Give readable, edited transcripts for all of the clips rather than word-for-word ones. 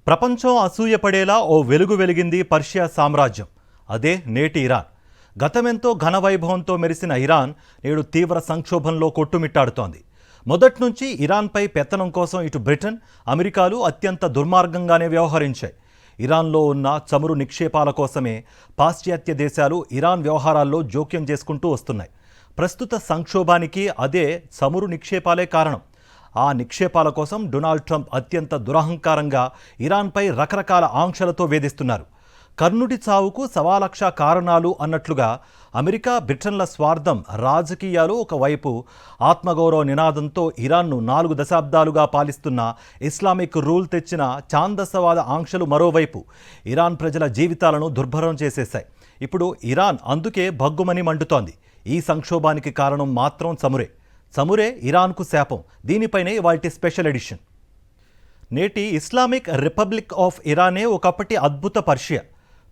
ప్రపంచం అసూయపడేలా ఓ వెలుగు వెలిగింది పర్షియా సామ్రాజ్యం. అదే నేటి ఇరాన్. గతమెంతో ఘనవైభవంతో మెరిసిన ఇరాన్ నేడు తీవ్ర సంక్షోభంలో కొట్టుమిట్టాడుతోంది. మొదట్నుంచి ఇరాన్పై పెత్తనం కోసం ఇటు బ్రిటన్, అమెరికాలు అత్యంత దుర్మార్గంగానే వ్యవహరించాయి. ఇరాన్లో ఉన్న చమురు నిక్షేపాల కోసమే పాశ్చాత్య దేశాలు ఇరాన్ వ్యవహారాల్లో జోక్యం చేసుకుంటూ వస్తున్నాయి. ప్రస్తుత సంక్షోభానికి అదే చమురు నిక్షేపాలే కారణం. ఆ నిక్షేపాల కోసం డొనాల్డ్ ట్రంప్ అత్యంత దురహంకారంగా ఇరాన్పై రకరకాల ఆంక్షలతో వేధిస్తున్నారు. కర్ణుడి చావుకు 1,00,000 కారణాలు అన్నట్లుగా అమెరికా, బ్రిటన్ల స్వార్థం, రాజకీయాలు ఒకవైపు, ఆత్మగౌరవ నినాదంతో ఇరాన్ను 4 దశాబ్దాలుగా పాలిస్తున్న ఇస్లామిక్ రూల్ తెచ్చిన ఛాందసవాద ఆంక్షలు మరోవైపు ఇరాన్ ప్రజల జీవితాలను దుర్భరం చేసేశాయి. ఇప్పుడు ఇరాన్ అందుకే భగ్గుమని మండుతోంది. ఈ సంక్షోభానికి కారణం మాత్రం చమురే ఇరాన్కు శాపం. దీనిపైనే వాటి స్పెషల్ ఎడిషన్. నేటి ఇస్లామిక్ రిపబ్లిక్ ఆఫ్ ఇరానే ఒకప్పటి అద్భుత పర్షియా.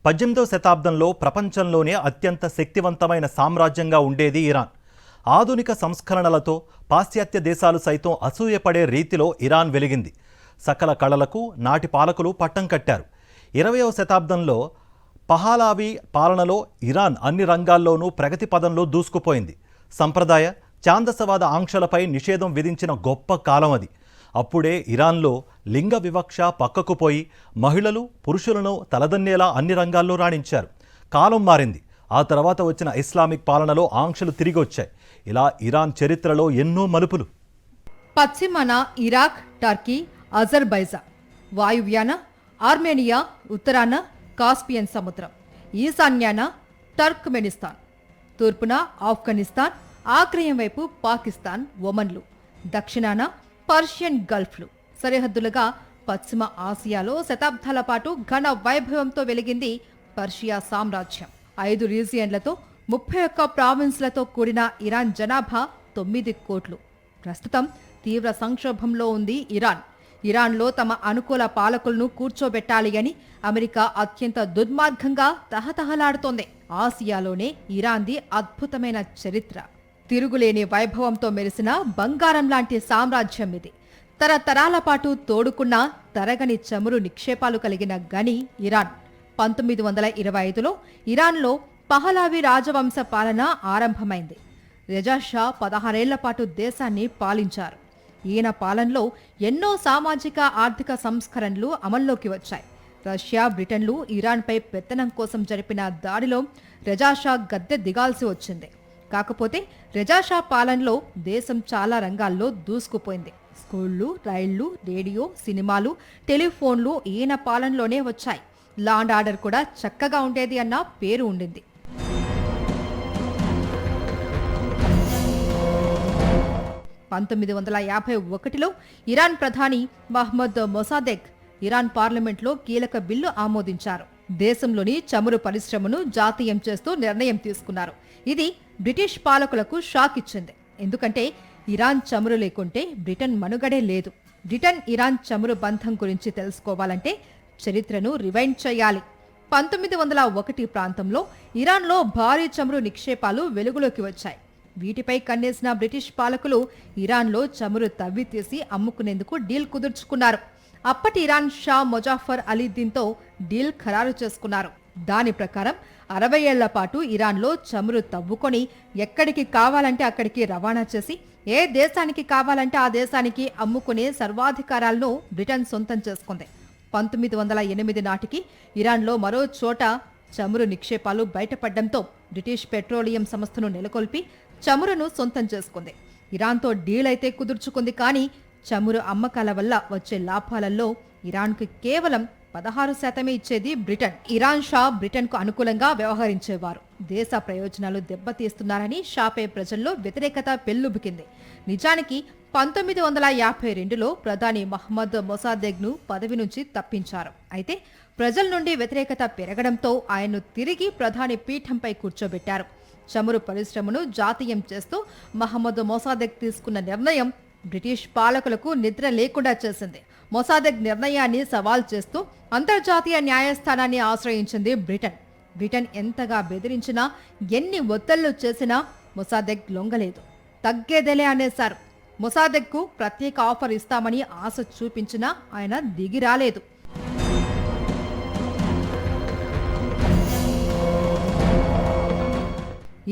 18వ శతాబ్దంలో ప్రపంచంలోనే అత్యంత శక్తివంతమైన సామ్రాజ్యంగా ఉండేది ఇరాన్. ఆధునిక సంస్కరణలతో పాశ్చాత్య దేశాలు సైతం అసూయపడే రీతిలో ఇరాన్ వెలిగింది. సకల కళలకు నాటి పాలకులు పట్టం కట్టారు. 20వ శతాబ్దంలో పహలావి పాలనలో ఇరాన్ అన్ని రంగాల్లోనూ ప్రగతి పదంలో దూసుకుపోయింది. సంప్రదాయ, ఛాందసవాద ఆంక్షలపై నిషేధం విధించిన గొప్ప కాలం అది. అప్పుడే ఇరాన్లో లింగ వివక్ష పక్కకు పోయి మహిళలు, పురుషులను తలదన్నేలా అన్ని రంగాల్లో రాణించారు. కాలం మారింది. ఆ తర్వాత వచ్చిన ఇస్లామిక్ పాలనలో ఆంక్షలు తిరిగి వచ్చాయి. ఇలా ఇరాన్ చరిత్రలో ఎన్నో మలుపులు. పశ్చిమాన ఇరాక్, టర్కీ, అజర్బైజాన్, వాయువ్యాన ఆర్మేనియా, ఉత్తరాన కాస్పియన్ సముద్రం, ఈశాన్యాన టర్క్మెనిస్తాన్, తూర్పున ఆఫ్ఘనిస్తాన్, ఆగ్నేయం వైపు పాకిస్తాన్, ఒమన్లు, దక్షిణాన పర్షియన్ గల్ఫ్లు సరిహద్దులుగా పశ్చిమ ఆసియాలో శతాబ్దాల పాటు ఘన వైభవంతో వెలిగింది పర్షియా సామ్రాజ్యం. 5 రీజియన్లతో 31 ప్రావిన్స్లతో కూడిన ఇరాన్ జనాభా 9 కోట్లు. ప్రస్తుతం తీవ్ర సంక్షోభంలో ఉంది ఇరాన్. ఇరాన్లో తమ అనుకూల పాలకులను కూర్చోబెట్టాలి అని అమెరికా అత్యంత దుర్మార్గంగా తహతహలాడుతోంది. ఆసియాలోనే ఇరాన్ది అద్భుతమైన చరిత్ర. తిరుగులేని వైభవంతో మెరిసిన బంగారం లాంటి సామ్రాజ్యం ఇది. తరతరాల పాటు తోడుకున్న తరగని చమురు నిక్షేపాలు కలిగిన గని ఇరాన్. 1925లో ఇరాన్లో పహలావి రాజవంశ పాలన ఆరంభమైంది. రెజా షా 16 ఏళ్ల పాటు దేశాన్ని పాలించారు. ఈయన పాలనలో ఎన్నో సామాజిక, ఆర్థిక సంస్కరణలు అమల్లోకి వచ్చాయి. రష్యా, బ్రిటన్లు ఇరాన్పై పెత్తనం కోసం జరిపిన దాడిలో రెజాషా గద్దె దిగాల్సి వచ్చింది. కాకపోతే రెజాషా పాలనలో దేశం చాలా రంగాల్లో దూసుకుపోయింది. స్కూళ్లు, రైళ్లు, రేడియో, సినిమాలు, టెలిఫోన్లు ఈయన పాలనలోనే వచ్చాయి. లా అండ్ ఆర్డర్ కూడా చక్కగా ఉండేది అన్న పేరు ఉండింది. 1951లో ఇరాన్ ప్రధాని మహ్మద్ మొసాదెక్ ఇరాన్ పార్లమెంట్లో కీలక బిల్లు ఆమోదించారు. దేశంలోని చమురు పరిశ్రమను జాతీయం చేస్తూ నిర్ణయం తీసుకున్నారు. ఇది బ్రిటిష్ పాలకులకు షాక్ ఇచ్చింది. ఎందుకంటే ఇరాన్ చమురు లేకుంటే బ్రిటన్ మనుగడే లేదు. బ్రిటన్ ఇరాన్ చమురు బంధం గురించి తెలుసుకోవాలంటే చరిత్రను రివైండ్ చేయాలి. 1901 ప్రాంతంలో ఇరాన్లో భారీ చమురు నిక్షేపాలు వెలుగులోకి వచ్చాయి. వీటిపై కన్నేసిన బ్రిటిష్ పాలకులు ఇరాన్లో చమురు తవ్వి తీసి అమ్ముకునేందుకు డీల్ కుదుర్చుకున్నారు. అప్పటి ఇరాన్ షా మొజాఫర్ అలీద్దీన్తో డీల్ ఖరారు చేసుకున్నారు. దాని ప్రకారం 60 ఏళ్ల పాటు ఇరాన్లో చమురు తవ్వుకొని ఎక్కడికి కావాలంటే అక్కడికి రవాణా చేసి ఏ దేశానికి కావాలంటే ఆ దేశానికి అమ్ముకునే సర్వాధికారాలను బ్రిటన్ సొంతం చేసుకుంది. 1908 నాటికి ఇరాన్లో మరో చోట చమురు నిక్షేపాలు బయటపడడంతో బ్రిటిష్ పెట్రోలియం సంస్థను నెలకొల్పి చమురును సొంతం చేసుకుంది. ఇరాన్తో డీల్ అయితే కుదుర్చుకుంది, కానీ చమురు అమ్మకాల వల్ల వచ్చే లాభాలలో ఇరాన్కు కేవలం 16% ఇచ్చేది బ్రిటన్. ఇరాన్ షా బ్రిటన్కు అనుకూలంగా వ్యవహరించేవారు. దేశ ప్రయోజనాలు దెబ్బతీస్తున్నారని షాపై ప్రజల్లో వ్యతిరేకత పెల్లుబికింది. నిజానికి 1952లో ప్రధాని మహ్మద్ మొసాదెగ్ను పదవి నుంచి తప్పించారు. అయితే ప్రజల నుండి వ్యతిరేకత పెరగడంతో ఆయన్ను తిరిగి ప్రధాని పీఠంపై కూర్చోబెట్టారు. చమురు పరిశ్రమను జాతీయం చేస్తూ మహ్మద్ మొసాదెగ్ తీసుకున్న నిర్ణయం బ్రిటిష్ పాలకులకు నిద్ర లేకుండా చేసింది. మొసాదెగ్ నిర్ణయాన్ని సవాల్ చేస్తూ అంతర్జాతీయ న్యాయస్థానాన్ని ఆశ్రయించింది బ్రిటన్. బ్రిటన్ ఎంతగా బెదిరించినా, ఎన్ని ఒత్తిళ్లు చేసినా మొసాదెగ్ లొంగలేదు. తగ్గేదేలే అనేశారు. మొసాదెగ్కు ప్రత్యేక ఆఫర్ ఇస్తామని ఆశ చూపించినా ఆయన దిగి రాలేదు.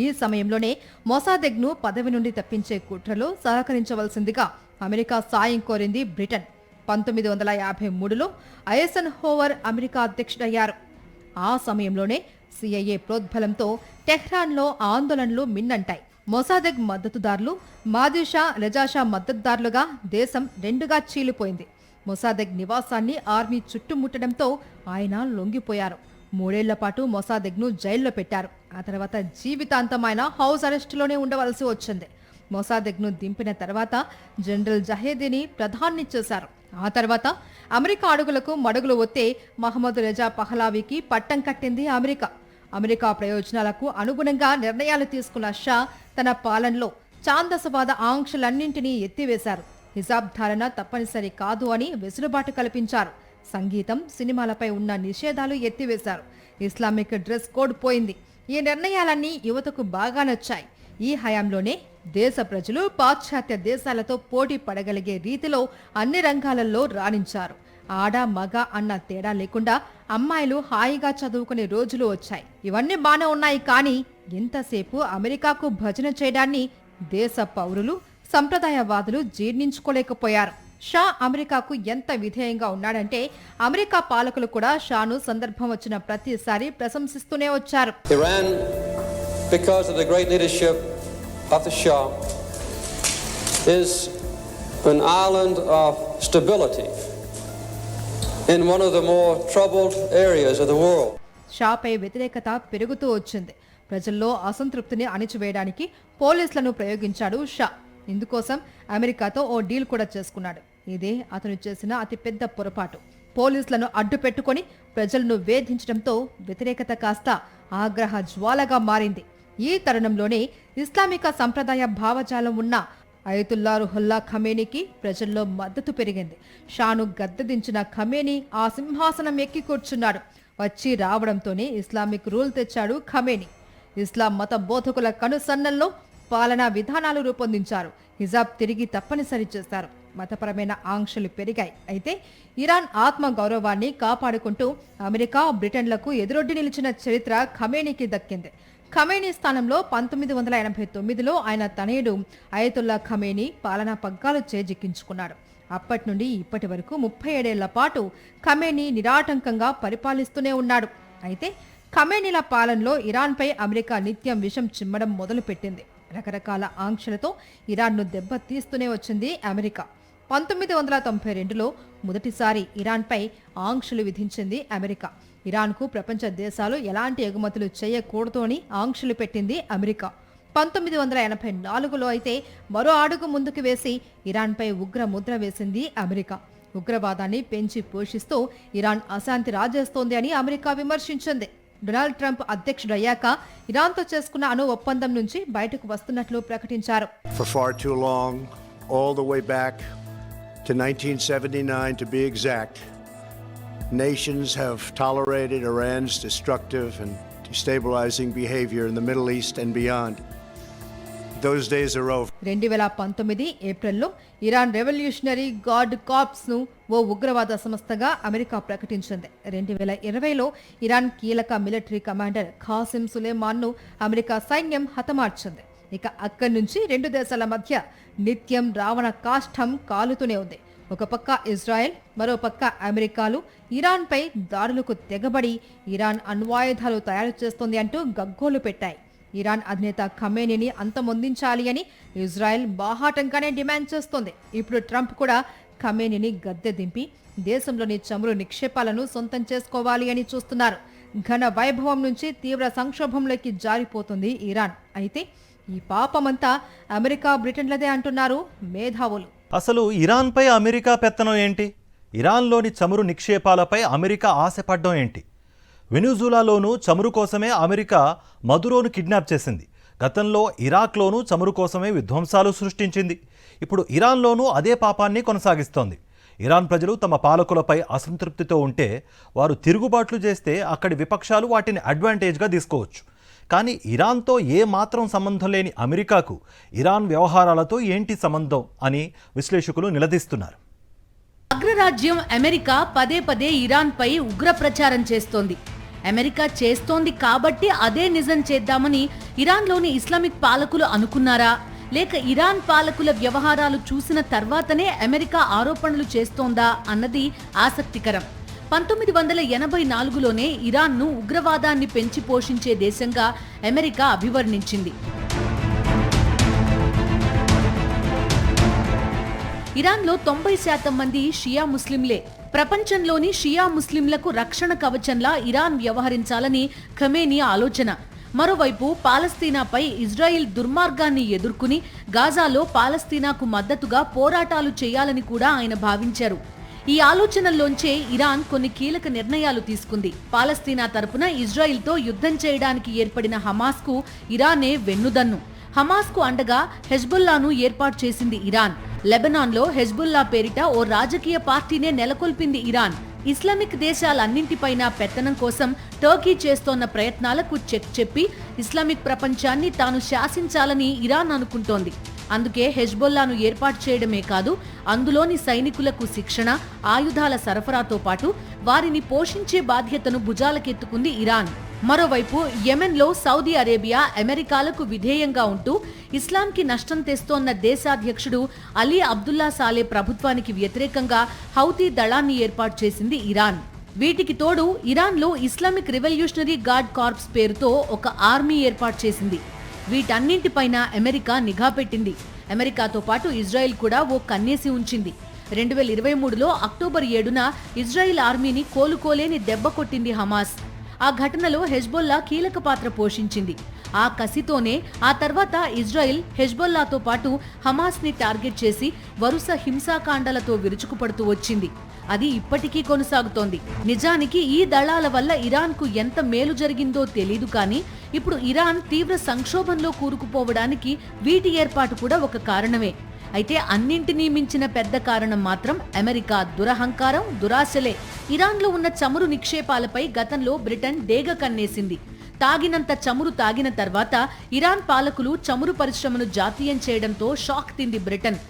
ఈ సమయంలోనే మొసాదెగ్ను పదవి నుండి తప్పించే కుట్రలో సహకరించవలసిందిగా అమెరికా సాయం కోరింది బ్రిటన్. 1953లో ఐసెన్ హోవర్ అమెరికా అధ్యక్షుడయ్యారు. ఆ సమయంలోనే సిఐఏ ప్రోద్బలంతో టెహ్రాన్లో ఆందోళనలు మిన్నంటాయి. మొసాదెగ్ మద్దతుదారులు మాదిషా రెజాషా మద్దతుదారులుగా దేశం రెండుగా చీలిపోయింది. మొసాదెగ్ నివాసాన్ని ఆర్మీ చుట్టుముట్టడంతో ఆయన లొంగిపోయారు. 3 ఏళ్ల పాటు మొసాదెగ్ను జైల్లో పెట్టారు. ఆ తర్వాత జీవితాంతం ఆయన హౌస్ అరెస్టులోనే ఉండవలసి వచ్చింది. మొసాదెగ్ను దింపిన తర్వాత జనరల్ జహేదీని ప్రధాని చేశారు. ఆ తర్వాత అమెరికా అడుగులకు మడుగులు ఒత్తే మహమ్మద్ రెజా పహలావీకి పట్టం కట్టింది అమెరికా. అమెరికా ప్రయోజనాలకు అనుగుణంగా నిర్ణయాలు తీసుకున్న షా తన పాలనలో ఛాందసవాద ఆంక్షలన్నింటినీ ఎత్తివేశారు. హిజాబ్ ధారణ తప్పనిసరి కాదు అని వెసులుబాటు కల్పించారు. సంగీతం, సినిమాలపై ఉన్న నిషేధాలు ఎత్తివేశారు. ఇస్లామిక్ డ్రెస్ కోడ్ పోయింది. ఈ నిర్ణయాలన్నీ యువతకు బాగా నచ్చాయి. ఈ హయాంలోనే దేశ ప్రజలు పాశ్చాత్య దేశాలతో పోటీ పడగలిగే రీతిలో అన్ని రంగాలలో రాణించారు. ఆడ మగ అన్న తేడా లేకుండా అమ్మాయిలు హాయిగా చదువుకునే రోజులు వచ్చాయి. ఇవన్నీ బానే ఉన్నాయి, కానీ ఎంతసేపు అమెరికాకు భజన చేయడాన్ని దేశ పౌరులు, సంప్రదాయవాదులు జీర్ణించుకోలేకపోయారు. షా అమెరికాకు ఎంత విధేయంగా ఉన్నాడంటే అమెరికా పాలకులు కూడా షాను సందర్భం వచ్చిన ప్రతిసారి ప్రశంసిస్తూనే వచ్చారు. Iran, because of the great leadership of the Shah, is an island of stability in one of the more troubled areas of the world. షాపై వ్యతిరేకత పెరుగుతూ వచ్చింది. ప్రజల్లో అసంతృప్తిని అణిచివేయడానికి పోలీసులను ప్రయోగించాడు షా. ఇందుకోసం అమెరికాతో ఓ డీల్ కూడా చేసుకున్నాడు. ఇదే అతను చేసిన అతిపెద్ద పొరపాటు. పోలీసులను అడ్డు పెట్టుకుని ప్రజలను వేధించడంతో వ్యతిరేకత కాస్త ఆగ్రహ జ్వాలగా మారింది. ఈ తరుణంలోనే ఇస్లామిక సంప్రదాయ భావజాలం ఉన్న అయతుల్లా రుహుల్లా ఖమేనీకి ప్రజల్లో మద్దతు పెరిగింది. షాను గద్దెదించిన ఖమేనీ ఆ సింహాసనం ఎక్కి కూర్చున్నాడు. వచ్చి రావడంతోనే ఇస్లామిక్ రూల్ తెచ్చాడు ఖమేనీ. ఇస్లాం మత బోధకుల కనుసన్నల్లో పాలనా విధానాలు రూపొందించారు. హిజాబ్ తిరిగి తప్పనిసరి చేశారు. మతపరమైన ఆంక్షలు పెరిగాయి. అయితే ఇరాన్ ఆత్మ గౌరవాన్ని కాపాడుకుంటూ అమెరికా, బ్రిటన్లకు ఎదురొడ్డి నిలిచిన చరిత్ర ఖమేనీకి దక్కింది. ఖమేనీ స్థానంలో 1989లో ఆయన తనయుడు అయతుల్లా ఖమేనీ పాలనా పగ్గాలు చేజిక్కించుకున్నాడు. అప్పటి నుండి ఇప్పటి వరకు 37 ఏళ్ల పాటు ఖమేనీ నిరాటంకంగా పరిపాలిస్తూనే ఉన్నాడు. అయితే ఖమేనీల పాలనలో ఇరాన్పై అమెరికా నిత్యం విషం చిమ్మడం మొదలుపెట్టింది. రకరకాల ఆంక్షలతో ఇరాన్ను దెబ్బతీస్తూనే వచ్చింది అమెరికా. 1992లో మొదటిసారి ఇరాన్పై ఆంక్షలు విధించింది అమెరికా. ఇరాన్కు ప్రపంచ దేశాలు ఎలాంటి ఎగుమతులు చేయకూడదు అని ఆంక్షలు పెట్టింది అమెరికా. 1984లో అయితే మరో అడుగు ముందుకు వేసి ఇరాన్పై ఉగ్ర ముద్ర వేసింది అమెరికా. ఉగ్రవాదాన్ని పెంచి పోషిస్తూ ఇరాన్ అశాంతి రాజేస్తోంది అని అమెరికా విమర్శించింది. డొనాల్డ్ ట్రంప్ అధ్యక్షుడయ్యాక ఇరాన్తో చేసుకున్న అణు ఒప్పందం నుంచి బయటకు వస్తున్నట్లు ప్రకటించారు. For far too long, all the way back to 1979 to be exact, nations have tolerated Iran's destructive and destabilizing behavior in the Middle East and beyond. Those days are over. 2019 ఏప్రిల్లో Iran revolutionary gourd corps ను ఓ ఉగ్రవాద సంస్థగా America ప్రకటించింది. 2020లో Iran కీలక military commander Qasim Suleman ను America సైన్యం హతమార్చింది. ఇక అక్కడి నుంచి రెండు దేశాల మధ్య నిత్యం రావణ కాష్టం కాలుతూనే ఉంది. ఒక పక్క ఇజ్రాయెల్, మరో పక్క అమెరికాలు ఇరాన్పై దాడులకు తెగబడి ఇరాన్ అణ్వాయుధాలు తయారు చేస్తోంది అంటూ గగ్గోలు పెట్టాయి. ఇరాన్ అధినేత ఖమేనీని అంతమొందించాలి అని ఇజ్రాయెల్ బాహాటంగానే డిమాండ్ చేస్తోంది. ఇప్పుడు ట్రంప్ కూడా ఖమేనీని గద్దె దింపి దేశంలోని చమురు నిక్షేపాలను సొంతం చేసుకోవాలి అని చూస్తున్నారు. ఘన వైభవం నుంచి తీవ్ర సంక్షోభంలోకి జారిపోతుంది ఇరాన్. అయితే ఈ పాపమంతా అమెరికా, బ్రిటన్లదే అంటున్నారు మేధావులు. అసలు ఇరాన్పై అమెరికా పెత్తనం ఏంటి? ఇరాన్లోని చమురు నిక్షేపాలపై అమెరికా ఆశపడ్డం ఏంటి? వెనుజులాలోనూ చమురు కోసమే అమెరికా మదురోను కిడ్నాప్ చేసింది. గతంలో ఇరాక్లోనూ చమురు కోసమే విధ్వంసాలు సృష్టించింది. ఇప్పుడు ఇరాన్లోనూ అదే పాపాన్ని కొనసాగిస్తోంది. ఇరాన్ ప్రజలు తమ పాలకులపై అసంతృప్తితో ఉంటే వారు తిరుగుబాట్లు చేస్తే అక్కడి విపక్షాలు వాటిని అడ్వాంటేజ్గా తీసుకోవచ్చు. కానీ ఇరాన్తో ఏ మాత్రం సంబంధం లేని అమెరికాకు ఇరాన్ వ్యవహారాలతో ఏంటి సంబంధం అని విశ్లేషకులు నిలదీస్తున్నారు. అగ్రరాజ్యం అమెరికా పదే పదే ఇరాన్పై ఉగ్ర ప్రచారం చేస్తోంది. అమెరికా చేస్తోంది కాబట్టి అదే నిజం చేద్దామని ఇరాన్లోని ఇస్లామిక్ పాలకులు అనుకున్నారా, లేక ఇరాన్ పాలకుల వ్యవహారాలు చూసిన తర్వాతనే అమెరికా ఆరోపణలు చేస్తోందా అన్నది ఆసక్తికరం. 1984లోనే ఇరాన్ను ఉగ్రవాదాన్ని పెంచి పోషించే దేశంగా అమెరికా అభివర్ణించింది. ఇరాన్లో 90% మంది షియా ముస్లింలే. ప్రపంచంలోని షియా ముస్లింలకు రక్షణ కవచంలా ఇరాన్ వ్యవహరించాలని ఖమేనీ ఆలోచన. మరోవైపు పాలస్తీనాపై ఇజ్రాయిల్ దుర్మార్గాన్ని ఎదుర్కొని గాజాలో పాలస్తీనాకు మద్దతుగా పోరాటాలు చేయాలని కూడా ఆయన భావించారు. ఈ ఆలోచనల్లోంచే ఇరాన్ కొన్ని కీలక నిర్ణయాలు తీసుకుంది. పాలస్తీనా తరపున ఇజ్రాయిల్తో యుద్ధం చేయడానికి ఏర్పడిన హమాస్కు ఇరానే వెన్నుదన్ను. హమాస్కు అండగా హెజ్బుల్లాను ఏర్పాటు చేసింది ఇరాన్. లెబనాన్లో హెజ్బుల్లా పేరిట ఓ రాజకీయ పార్టీనే నెలకొల్పింది ఇరాన్. ఇస్లామిక్ దేశాలన్నింటిపైన పెత్తనం కోసం టర్కీ చేస్తోన్న ప్రయత్నాలకు చెక్ చెప్పి ఇస్లామిక్ ప్రపంచాన్ని తాను శాసించాలని ఇరాన్ అనుకుంటోంది. అందుకే హెజ్బుల్లాను ఏర్పాటు చేయడమే కాదు, అందులోని సైనికులకు శిక్షణ, ఆయుధాల సరఫరాతో పాటు వారిని పోషించే బాధ్యతను భుజాలకెత్తుకుంది ఇరాన్. మరోవైపు యెమెన్లో సౌదీ అరేబియా, అమెరికాలకు విధేయంగా ఉంటూ ఇస్లాంకి నష్టం తెస్తోన్న దేశాధ్యక్షుడు అలీ అబ్దుల్లా సాలే ప్రభుత్వానికి వ్యతిరేకంగా హౌతీ దళాన్ని ఏర్పాటు చేసింది ఇరాన్. వీటికి తోడు ఇరాన్లో ఇస్లామిక్ రివల్యూషనరీ గార్డ్ కార్ప్స్ పేరుతో ఒక ఆర్మీ ఏర్పాటు చేసింది. వీటన్నింటిపైన అమెరికా నిఘా పెట్టింది. అమెరికాతో పాటు ఇజ్రాయెల్ కూడా ఓ కన్నేసి ఉంచింది. 2023లో అక్టోబర్ 7న ఇజ్రాయిల్ ఆర్మీని కోలుకోలేని దెబ్బ కొట్టింది హమాస్. ఆ ఘటనలో హెజ్బుల్లా కీలక పాత్ర పోషించింది. ఆ కసితోనే ఆ తర్వాత ఇజ్రాయిల్ హెజ్బుల్లాతో పాటు హమాస్ని టార్గెట్ చేసి వరుస హింసాకాండాలతో విరుచుకుపడుతూ వచ్చింది. అది ఇప్పటికీ కొనసాగుతోంది. నిజానికి ఈ దళాల వల్ల ఇరాన్కు ఎంత మేలు జరిగిందో తెలీదు, కానీ ఇప్పుడు ఇరాన్ తీవ్ర సంక్షోభంలో కూరుకుపోవడానికి వీటి ఏర్పాటు కూడా ఒక కారణమే. అయితే అన్నింటినీ మించిన పెద్ద కారణం మాత్రం అమెరికా దురహంకారం, దురాశలే. ఇరాన్లో ఉన్న చమురు నిక్షేపాలపై గతంలో బ్రిటన్ డేగ కన్నేసింది. తాగినంత చమురు తాగిన తర్వాత ఇరాన్ పాలకులు చమురు పరిశ్రమను జాతీయం చేయడంతో షాక్ తింది బ్రిటన్.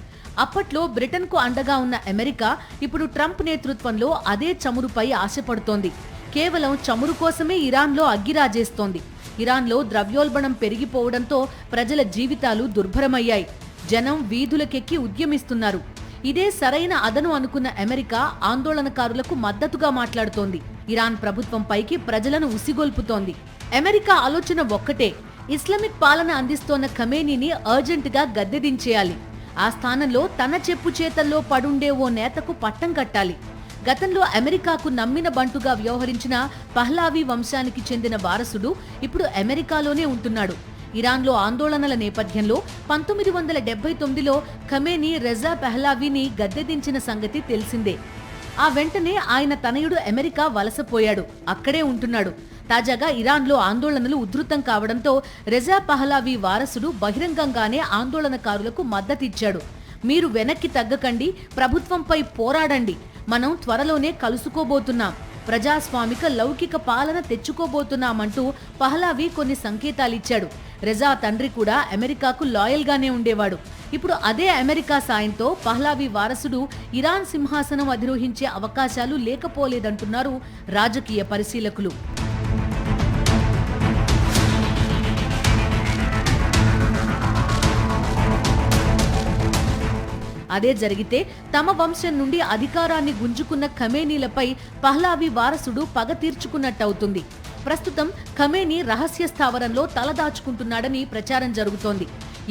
అప్పట్లో బ్రిటన్కు అండగా ఉన్న అమెరికా ఇప్పుడు ట్రంప్ నేతృత్వంలో అదే చమురుపై ఆశపడుతోంది. కేవలం చమురు కోసమే ఇరాన్లో అగ్గిరాజేస్తోంది. ఇరాన్లో ద్రవ్యోల్బణం పెరిగిపోవడంతో ప్రజల జీవితాలు దుర్భరమయ్యాయి. జనం వీధులకెక్కి ఉద్యమిస్తున్నారు. ఇదే సరైన అదను అనుకున్న అమెరికా ఆందోళనకారులకు మద్దతుగా మాట్లాడుతోంది. ఇరాన్ ప్రభుత్వంపైకి ప్రజలను ఉసిగొల్పుతోంది. అమెరికా ఆలోచన ఒక్కటే, ఇస్లామిక్ పాలన అందిస్తోన్న ఖమేనీని అర్జెంటుగా గద్దెదించేయాలి. ఆ స్థానంలో తన చెప్పు చేతల్లో పడుండే ఓ నేతకు పట్టం కట్టాలి. గతంలో అమెరికాకు నమ్మిన బంటుగా వ్యవహరించిన పహ్లావీ వంశానికి చెందిన వారసుడు ఇప్పుడు అమెరికాలోనే ఉంటున్నాడు. ఇరాన్లో ఆందోళనల నేపథ్యంలో 1979లో ఖమేనీ రెజా పహ్లావీని గద్దెదించిన సంగతి తెలిసిందే. ఆ వెంటనే ఆయన తనయుడు అమెరికా వలసపోయాడు, అక్కడే ఉంటున్నాడు. తాజాగా ఇరాన్లో ఆందోళనలు ఉధృతం కావడంతో రెజా పహ్లావీ వారసుడు బహిరంగంగానే ఆందోళనకారులకు మద్దతిచ్చాడు. మీరు వెనక్కి తగ్గకండి, ప్రభుత్వంపై పోరాడండి, మనం త్వరలోనే కలుసుకోబోతున్నాం, ప్రజాస్వామిక లౌకిక పాలన తెచ్చుకోబోతున్నామంటూ పహ్లావీ కొన్ని సంకేతాలిచ్చాడు. రెజా తండ్రి కూడా అమెరికాకు లాయల్గానే ఉండేవాడు. ఇప్పుడు అదే అమెరికా సాయంతో పహ్లావీ వారసుడు ఇరాన్ సింహాసనం అధిరోహించే అవకాశాలు లేకపోలేదంటున్నారు రాజకీయ పరిశీలకులు. అదే జరిగితే తమ వంశం నుండి అధికారాన్ని గుంజుకున్న ఖమేనీలపై పహ్లావీ వారసుడు పగ తీర్చుకున్నట్టవుతుంది. ప్రస్తుతం ఖమేనీ రహస్య స్థావరంలో తలదాచుకుంటున్నాడని ప్రచారం జరుగుతోంది.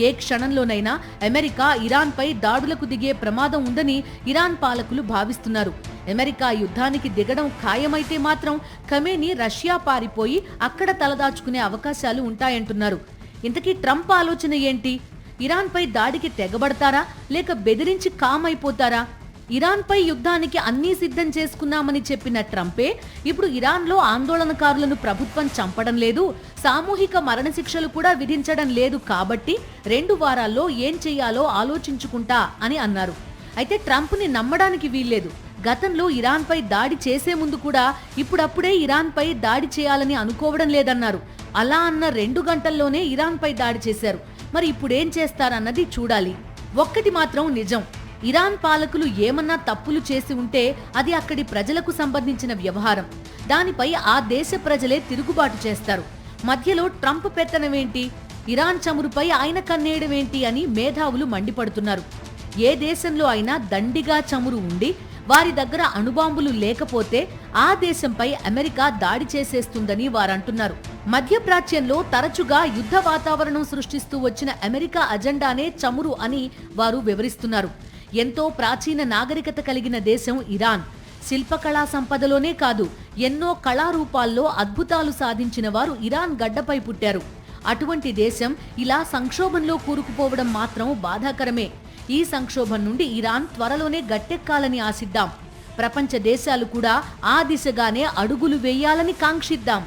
ఏ క్షణంలోనైనా అమెరికా ఇరాన్పై దాడులకు దిగే ప్రమాదం ఉందని ఇరాన్ పాలకులు భావిస్తున్నారు. అమెరికా యుద్ధానికి దిగడం ఖాయమైతే మాత్రం ఖమేనీ రష్యా పారిపోయి అక్కడ తలదాచుకునే అవకాశాలు ఉంటాయంటున్నారు. ఇంతకీ ట్రంప్ ఆలోచన ఏంటి? ఇరాన్పై దాడికి తెగబడతారా, లేక బెదిరించి కామైపోతారా? ఇరాన్పై యుద్ధానికి అన్నీ సిద్ధం చేసుకున్నామని చెప్పిన ట్రంపే ఇప్పుడు ఇరాన్లో ఆందోళనకారులను ప్రభుత్వం చంపడం లేదు, సామూహిక మరణశిక్షలు కూడా విధించడం లేదు, కాబట్టి 2 వారాల్లో ఏం చెయ్యాలో ఆలోచించుకుంటా అని అన్నారు. అయితే ట్రంప్ని నమ్మడానికి వీల్లేదు. గతంలో ఇరాన్పై దాడి చేసే ముందు కూడా ఇప్పుడప్పుడే ఇరాన్పై దాడి చేయాలని అనుకోవడం లేదన్నారు. అలా అన్న 2 గంటల్లోనే ఇరాన్పై దాడి చేశారు. మరి ఇప్పుడేం చేస్తారన్నది చూడాలి. ఒక్కటి మాత్రం నిజం, ఇరాన్ పాలకులు ఏమన్నా తప్పులు చేసి ఉంటే అది అక్కడి ప్రజలకు సంబంధించిన వ్యవహారం. దానిపై ఆ దేశ ప్రజలే తిరుగుబాటు చేస్తారు. మధ్యలో ట్రంప్ పెత్తనమేంటి, ఇరాన్ చమురుపై ఆయన కన్నేయడమేంటి అని మేధావులు మండిపడుతున్నారు. ఏ దేశంలో అయినా దండిగా చమురు ఉండి వారి దగ్గర అణుబాంబులు లేకపోతే ఆ దేశంపై అమెరికా దాడి చేసేస్తుందని వారంటున్నారు. మధ్యప్రాచ్యంలో తరచుగా యుద్ధ వాతావరణం సృష్టిస్తూ వచ్చిన అమెరికా అజెండానే చమురు అని వారు వివరిస్తున్నారు. ఎంతో ప్రాచీన నాగరికత కలిగిన దేశం ఇరాన్. శిల్పకళా సంపదలోనే కాదు, ఎన్నో కళారూపాల్లో అద్భుతాలు సాధించిన వారు ఇరాన్ గడ్డపై పుట్టారు. అటువంటి దేశం ఇలా సంక్షోభంలో కూరుకుపోవడం మాత్రం బాధాకరమే. ఈ సంక్షోభం నుండి ఇరాన్ త్వరలోనే గట్టెక్కాలని ఆశిద్దాం. ప్రపంచ దేశాలు కూడా ఆ దిశగానే అడుగులు వేయాలని కాంక్షిద్దాం.